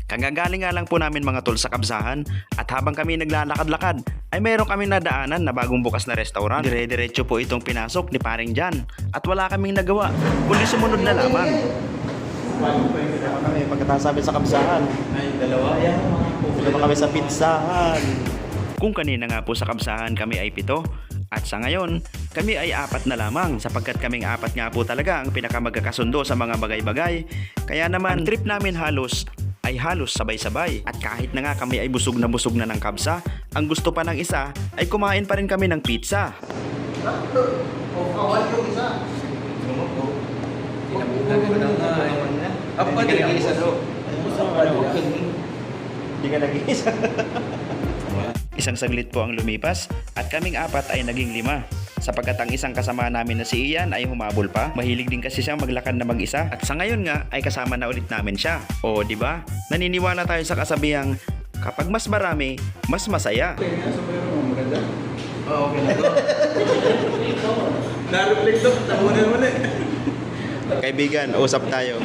Kagagaling nga lang po namin mga tol sa Kabsahan at habang kami naglalakad-lakad ay mayroon kaming nadaanan na bagong bukas na restaurant. Dire-diretso po itong pinasok ni Paring Jan at wala kaming nagawa kundi sumunod na lamang. Pagkatapos sabi sa Kabsahan, Ay, dalawa. Ayan, mga punta kami sa pizzahan. Kung kanina nga po sa Kabsahan kami ay 7 at sa ngayon kami ay 4 na lamang sapagkat kaming 4 nga po talaga ang pinakamagkakasundo sa mga bagay-bagay. Kaya naman ang trip namin halos sabay-sabay at kahit na nga kami ay busog na ng kabsa, ang gusto pa ng isa ay kumain pa rin kami ng pizza. Kawal yung isa. Tinabutan ko ng Apa hindi ka nag-iisa do. Hindi ka nag-iisa. Isang saglit po ang lumipas at kaming 4 ay naging 5 sapagkat ang isang kasama namin na si Ian ay humabol pa. Mahilig din kasi siyang maglakad na mag-isa at sa ngayon nga ay kasama na ulit namin siya. O di ba? Naniniwala tayo sa kasabihang kapag mas marami, mas masaya. Oo, okay na to. Na-reflect to. Tabunan mo na. Kaibigan, usap tayo.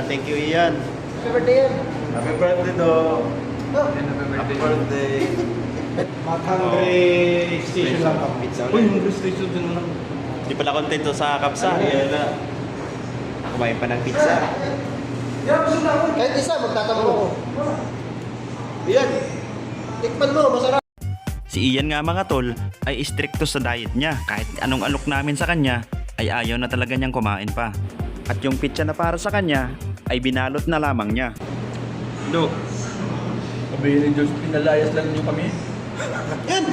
Thank you, Ian. Happy birthday do. Happy birthday. Hungry station lang ang pizza Uy, hungry station din mo lang. Di pala kontento sa Kabsa. Wala. Kumain pa ng pizza. Kahit isa, magtatanong ako. Yan. Tikman mo, masarap. Si Ian nga mga tol ay stricto sa diet niya. Kahit anong alok namin sa kanya ay ayaw na talaga niyang kumain pa. At yung pizza na para sa kanya ay binalot na lamang niya. Do. Sabihin ni Diyos, pinalayas lang niyo kami. Yan.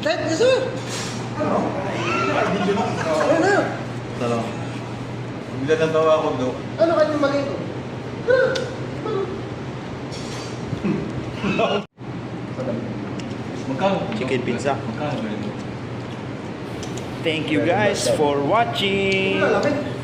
Kahit isa. Ano na? Talo. Bigla natawa ako do. Ano kanyang mali ko? Magkano? Chicken pizza. Magkano ba yun? Thank you guys for watching! Malapit.